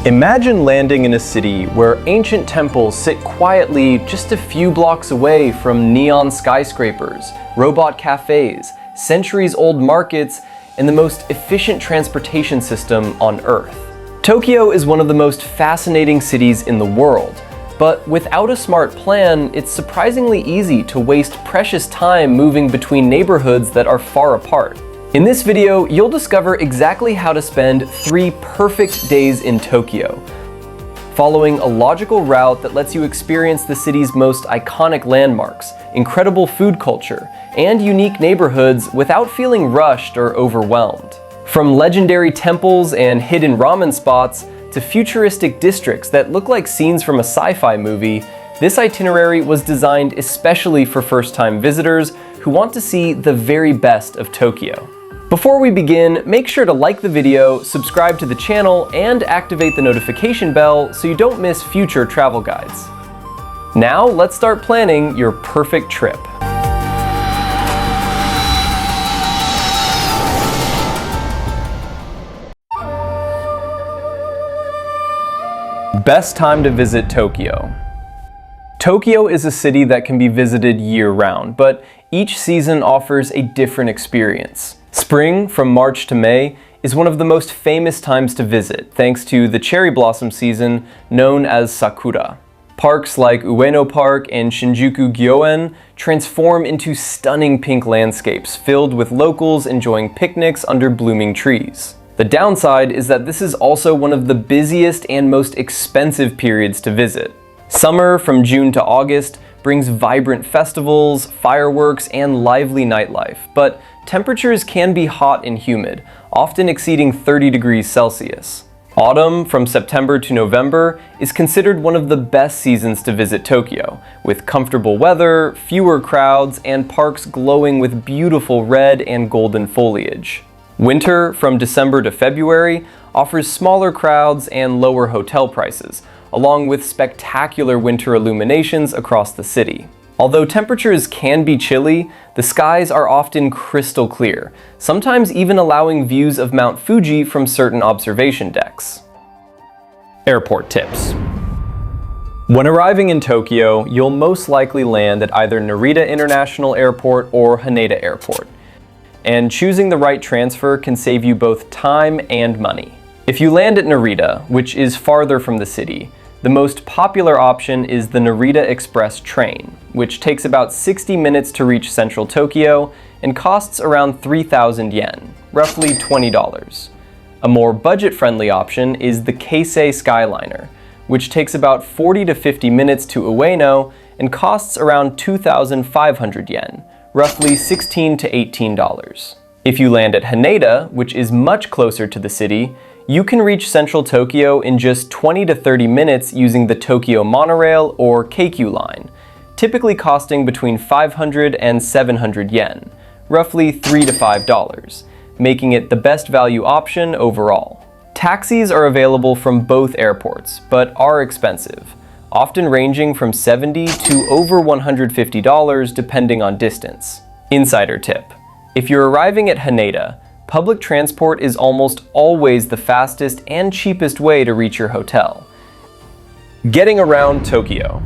Imagine landing in a city where ancient temples sit quietly just a few blocks away from neon skyscrapers, robot cafes, centuries-old markets, and the most efficient transportation system on Earth. Tokyo is one of the most fascinating cities in the world, but without a smart plan, it's surprisingly easy to waste precious time moving between neighborhoods that are far apart. In this video, you'll discover exactly how to spend 3 perfect days in Tokyo, following a logical route that lets you experience the city's most iconic landmarks, incredible food culture, and unique neighborhoods without feeling rushed or overwhelmed. From legendary temples and hidden ramen spots to futuristic districts that look like scenes from a sci-fi movie, this itinerary was designed especially for first-time visitors who want to see the very best of Tokyo. Before we begin, make sure to like the video, subscribe to the channel, and activate the notification bell so you don't miss future travel guides. Now, let's start planning your perfect trip. Best time to visit Tokyo. Tokyo is a city that can be visited year-round, but each season offers a different experience. Spring, from March to May, is one of the most famous times to visit, thanks to the cherry blossom season known as Sakura. Parks like Ueno Park and Shinjuku Gyoen transform into stunning pink landscapes filled with locals enjoying picnics under blooming trees. The downside is that this is also one of the busiest and most expensive periods to visit. Summer, from June to August, brings vibrant festivals, fireworks, and lively nightlife, but temperatures can be hot and humid, often exceeding 30 degrees Celsius. Autumn, from September to November, is considered one of the best seasons to visit Tokyo, with comfortable weather, fewer crowds, and parks glowing with beautiful red and golden foliage. Winter, from December to February, offers smaller crowds and lower hotel prices, along with spectacular winter illuminations across the city. Although temperatures can be chilly, the skies are often crystal clear, sometimes even allowing views of Mount Fuji from certain observation decks. Airport tips. When arriving in Tokyo, you'll most likely land at either Narita International Airport or Haneda Airport, and choosing the right transfer can save you both time and money. If you land at Narita, which is farther from the city, the most popular option is the Narita Express train, which takes about 60 minutes to reach central Tokyo and costs around 3,000 yen, roughly $20. A more budget-friendly option is the Keisei Skyliner, which takes about 40 to 50 minutes to Ueno and costs around 2,500 yen, roughly $16 to $18. If you land at Haneda, which is much closer to the city, you can reach central Tokyo in just 20 to 30 minutes using the Tokyo Monorail or Keikyu line, typically costing between 500 and 700 yen, roughly $3 to $5, making it the best value option overall. Taxis are available from both airports, but are expensive, often ranging from $70 to over $150 depending on distance. Insider tip: if you're arriving at Haneda, public transport is almost always the fastest and cheapest way to reach your hotel. Getting around Tokyo.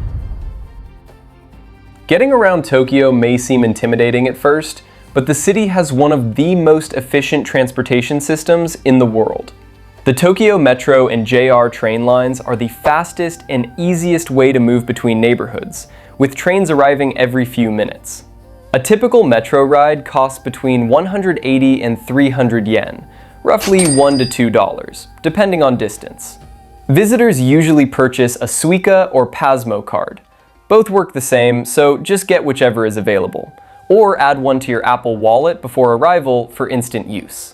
Getting around Tokyo may seem intimidating at first, but the city has one of the most efficient transportation systems in the world. The Tokyo Metro and JR train lines are the fastest and easiest way to move between neighborhoods, with trains arriving every few minutes. A typical metro ride costs between 180 and 300 yen, roughly $1 to $2, depending on distance. Visitors usually purchase a Suica or Pasmo card. Both work the same, so just get whichever is available, or add one to your Apple Wallet before arrival for instant use.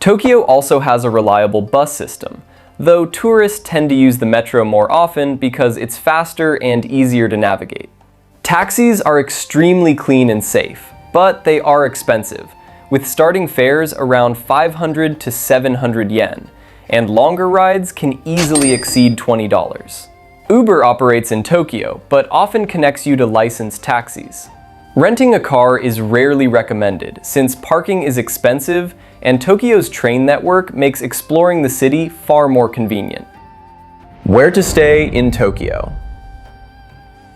Tokyo also has a reliable bus system, though tourists tend to use the metro more often because it's faster and easier to navigate. Taxis are extremely clean and safe, but they are expensive, with starting fares around 500 to 700 yen, and longer rides can easily exceed $20. Uber operates in Tokyo, but often connects you to licensed taxis. Renting a car is rarely recommended, since parking is expensive and Tokyo's train network makes exploring the city far more convenient. Where to stay in Tokyo.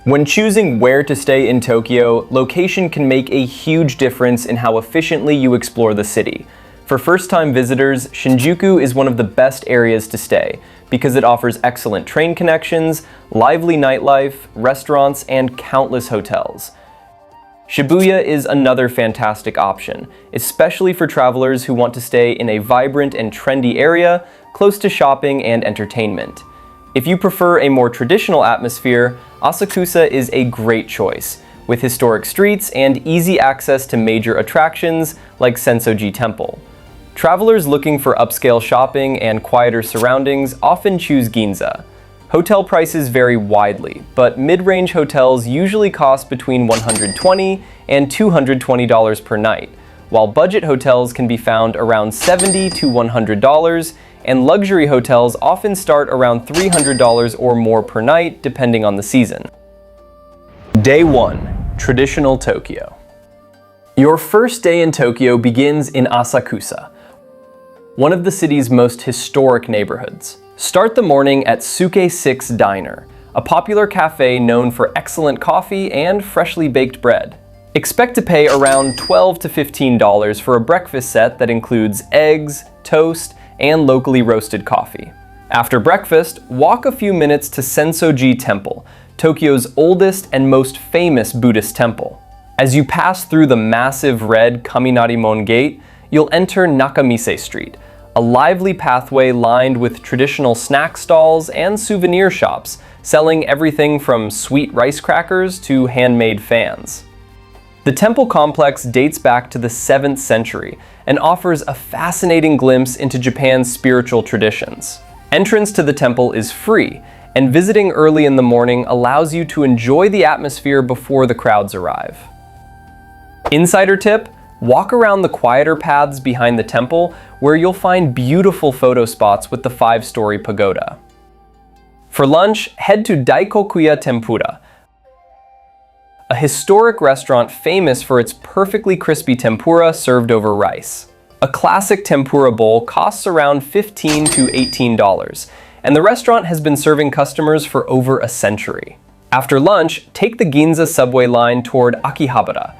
When choosing where to stay in Tokyo, location can make a huge difference in how efficiently you explore the city. For first-time visitors, Shinjuku is one of the best areas to stay because it offers excellent train connections, lively nightlife, restaurants, and countless hotels. Shibuya is another fantastic option, especially for travelers who want to stay in a vibrant and trendy area close to shopping and entertainment. If you prefer a more traditional atmosphere, Asakusa is a great choice, with historic streets and easy access to major attractions like Senso-ji Temple. Travelers looking for upscale shopping and quieter surroundings often choose Ginza. Hotel prices vary widely, but mid-range hotels usually cost between $120 and $220 per night, while budget hotels can be found around $70 to $100, and luxury hotels often start around $300 or more per night, depending on the season. Day 1. Traditional Tokyo. Your first day in Tokyo begins in Asakusa, one of the city's most historic neighborhoods. Start the morning at Suke 6 Diner, a popular cafe known for excellent coffee and freshly baked bread. Expect to pay around $12 to $15 for a breakfast set that includes eggs, toast, and locally roasted coffee. After breakfast, walk a few minutes to Senso-ji Temple, Tokyo's oldest and most famous Buddhist temple. As you pass through the massive red Kaminarimon gate, you'll enter Nakamise Street, a lively pathway lined with traditional snack stalls and souvenir shops, selling everything from sweet rice crackers to handmade fans. The temple complex dates back to the 7th century and offers a fascinating glimpse into Japan's spiritual traditions. Entrance to the temple is free, and visiting early in the morning allows you to enjoy the atmosphere before the crowds arrive. Insider tip: walk around the quieter paths behind the temple, where you'll find beautiful photo spots with the 5-story pagoda. For lunch, head to Daikokuya Tempura, a historic restaurant famous for its perfectly crispy tempura served over rice. A classic tempura bowl costs around $15 to $18, and the restaurant has been serving customers for over a century. After lunch, take the Ginza subway line toward Akihabara,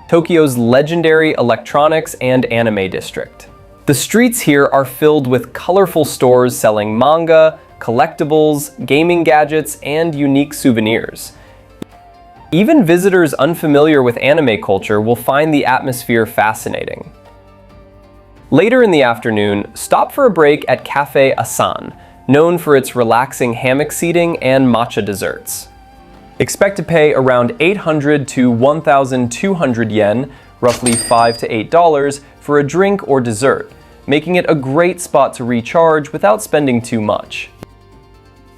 Tokyo's legendary electronics and anime district. The streets here are filled with colorful stores selling manga, collectibles, gaming gadgets, and unique souvenirs. Even visitors unfamiliar with anime culture will find the atmosphere fascinating. Later in the afternoon, stop for a break at Cafe Asan, known for its relaxing hammock seating and matcha desserts. Expect to pay around 800 to 1,200 yen, roughly $5 to $8, for a drink or dessert, making it a great spot to recharge without spending too much.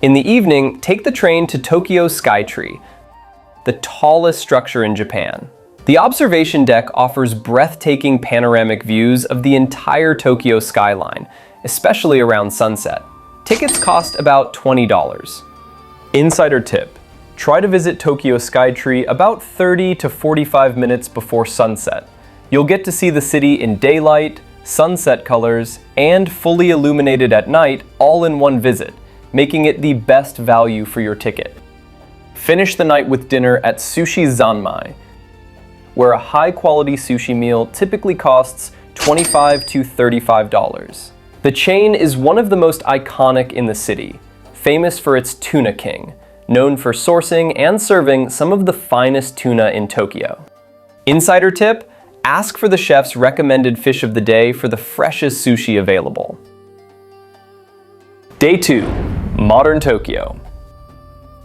In the evening, take the train to Tokyo Skytree, the tallest structure in Japan. The observation deck offers breathtaking panoramic views of the entire Tokyo skyline, especially around sunset. Tickets cost about $20. Insider tip: try to visit Tokyo Skytree about 30 to 45 minutes before sunset. You'll get to see the city in daylight, sunset colors, and fully illuminated at night all in one visit, making it the best value for your ticket. Finish the night with dinner at Sushi Zanmai, where a high-quality sushi meal typically costs $25 to $35. The chain is one of the most iconic in the city, famous for its Tuna King, known for sourcing and serving some of the finest tuna in Tokyo. Insider tip: ask for the chef's recommended fish of the day for the freshest sushi available. Day 2. Modern Tokyo.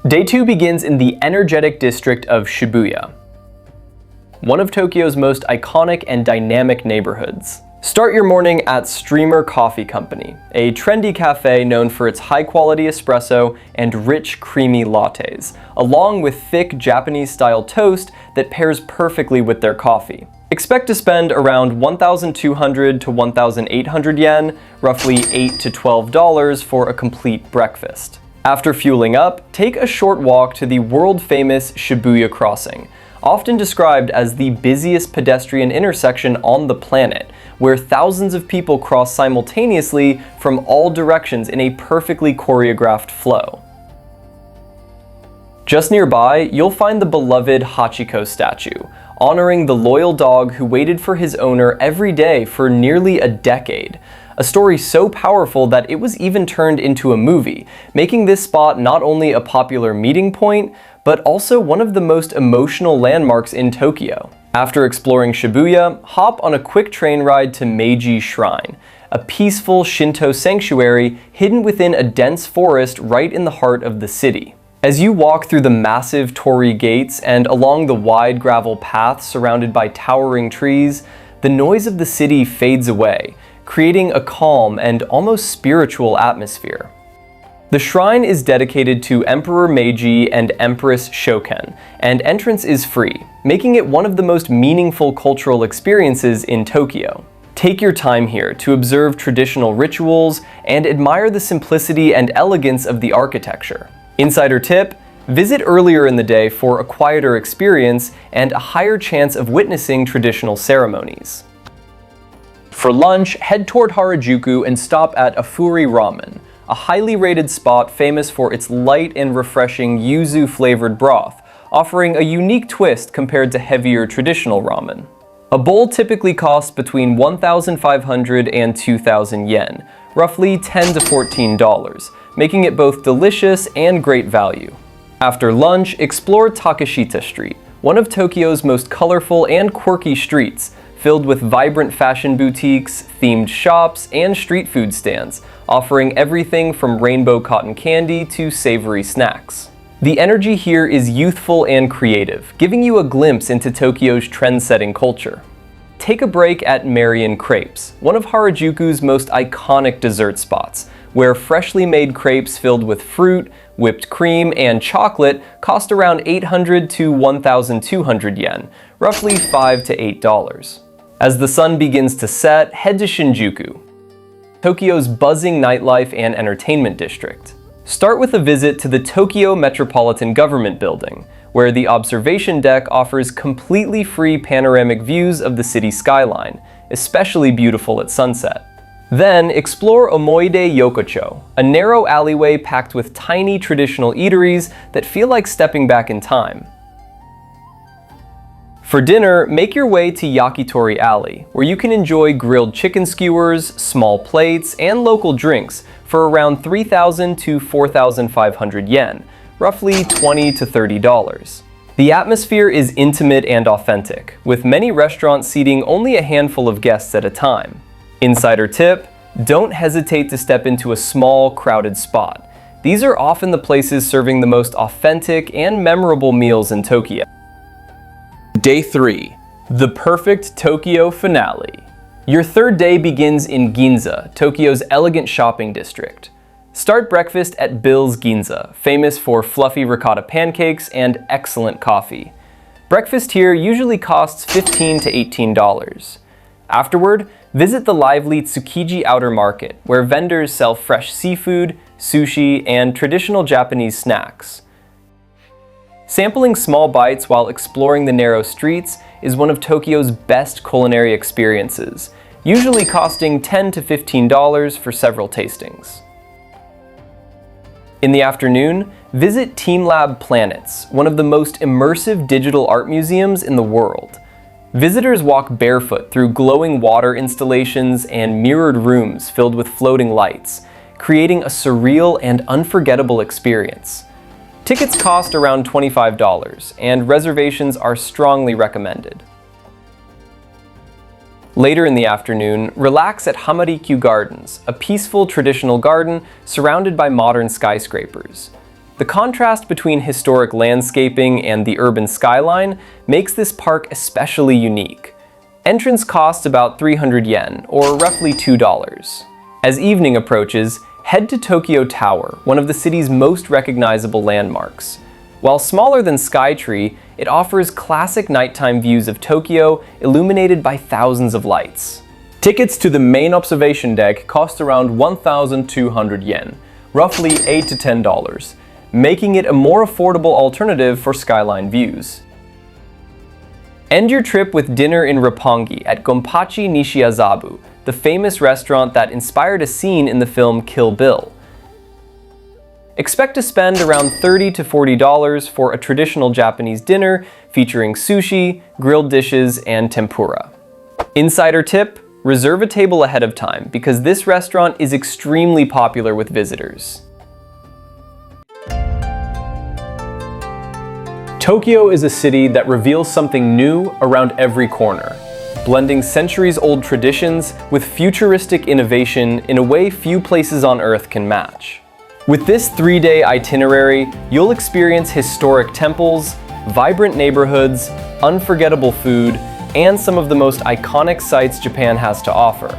Day 2 begins in the energetic district of Shibuya, one of Tokyo's most iconic and dynamic neighborhoods. Start your morning at Streamer Coffee Company, a trendy cafe known for its high-quality espresso and rich, creamy lattes, along with thick Japanese-style toast that pairs perfectly with their coffee. Expect to spend around 1,200 to 1,800 yen, roughly $8 to $12 for a complete breakfast. After fueling up, take a short walk to the world-famous Shibuya Crossing, often described as the busiest pedestrian intersection on the planet, where thousands of people cross simultaneously from all directions in a perfectly choreographed flow. Just nearby, you'll find the beloved Hachiko statue, honoring the loyal dog who waited for his owner every day for nearly a decade. A story so powerful that it was even turned into a movie, making this spot not only a popular meeting point, but also one of the most emotional landmarks in Tokyo. After exploring Shibuya, hop on a quick train ride to Meiji Shrine, a peaceful Shinto sanctuary hidden within a dense forest right in the heart of the city. As you walk through the massive torii gates and along the wide gravel paths surrounded by towering trees, the noise of the city fades away, creating a calm and almost spiritual atmosphere. The shrine is dedicated to Emperor Meiji and Empress Shoken, and entrance is free, making it one of the most meaningful cultural experiences in Tokyo. Take your time here to observe traditional rituals and admire the simplicity and elegance of the architecture. Insider tip: visit earlier in the day for a quieter experience and a higher chance of witnessing traditional ceremonies. For lunch, head toward Harajuku and stop at Afuri Ramen, a highly rated spot famous for its light and refreshing yuzu-flavored broth, offering a unique twist compared to heavier traditional ramen. A bowl typically costs between 1,500 and 2,000 yen, roughly $10 to $14, making it both delicious and great value. After lunch, explore Takeshita Street, one of Tokyo's most colorful and quirky streets, filled with vibrant fashion boutiques, themed shops, and street food stands, offering everything from rainbow cotton candy to savory snacks. The energy here is youthful and creative, giving you a glimpse into Tokyo's trend-setting culture. Take a break at Marion Crepes, one of Harajuku's most iconic dessert spots, where freshly made crepes filled with fruit, whipped cream, and chocolate cost around 800 to 1,200 yen, roughly $5 to $8. As the sun begins to set, head to Shinjuku, Tokyo's buzzing nightlife and entertainment district. Start with a visit to the Tokyo Metropolitan Government Building, where the observation deck offers completely free panoramic views of the city skyline, especially beautiful at sunset. Then explore Omoide Yokocho, a narrow alleyway packed with tiny traditional eateries that feel like stepping back in time. For dinner, make your way to Yakitori Alley, where you can enjoy grilled chicken skewers, small plates, and local drinks for around 3,000 to 4,500 yen, roughly $20 to $30. The atmosphere is intimate and authentic, with many restaurants seating only a handful of guests at a time. Insider tip: don't hesitate to step into a small, crowded spot. These are often the places serving the most authentic and memorable meals in Tokyo. Day 3. The perfect Tokyo finale. Your third day begins in Ginza, Tokyo's elegant shopping district. Start breakfast at Bill's Ginza, famous for fluffy ricotta pancakes and excellent coffee. Breakfast here usually costs $15 to $18. Afterward, visit the lively Tsukiji Outer Market, where vendors sell fresh seafood, sushi, and traditional Japanese snacks. Sampling small bites while exploring the narrow streets is one of Tokyo's best culinary experiences, usually costing $10 to $15 for several tastings. In the afternoon, visit TeamLab Planets, one of the most immersive digital art museums in the world. Visitors walk barefoot through glowing water installations and mirrored rooms filled with floating lights, creating a surreal and unforgettable experience. Tickets cost around $25, and reservations are strongly recommended. Later in the afternoon, relax at Hamarikyu Gardens, a peaceful traditional garden surrounded by modern skyscrapers. The contrast between historic landscaping and the urban skyline makes this park especially unique. Entrance costs about 300 yen, or roughly $2. As evening approaches, head to Tokyo Tower, one of the city's most recognizable landmarks. While smaller than Skytree, it offers classic nighttime views of Tokyo illuminated by thousands of lights. Tickets to the main observation deck cost around 1,200 yen, roughly $8 to $10, making it a more affordable alternative for skyline views. End your trip with dinner in Roppongi at Gonpachi Nishiazabu, the famous restaurant that inspired a scene in the film Kill Bill. Expect to spend around $30 to $40 for a traditional Japanese dinner featuring sushi, grilled dishes, and tempura. Insider tip: reserve a table ahead of time because this restaurant is extremely popular with visitors. Tokyo is a city that reveals something new around every corner, blending centuries-old traditions with futuristic innovation in a way few places on Earth can match. With this 3-day itinerary, you'll experience historic temples, vibrant neighborhoods, unforgettable food, and some of the most iconic sights Japan has to offer,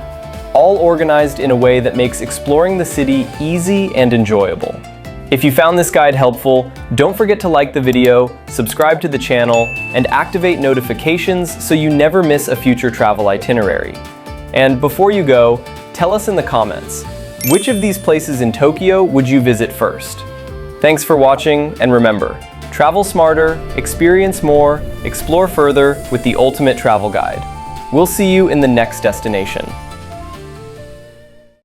all organized in a way that makes exploring the city easy and enjoyable. If you found this guide helpful, don't forget to like the video, subscribe to the channel, and activate notifications so you never miss a future travel itinerary. And before you go, tell us in the comments, which of these places in Tokyo would you visit first? Thanks for watching, and remember, travel smarter, experience more, explore further with the ultimate travel guide. We'll see you in the next destination.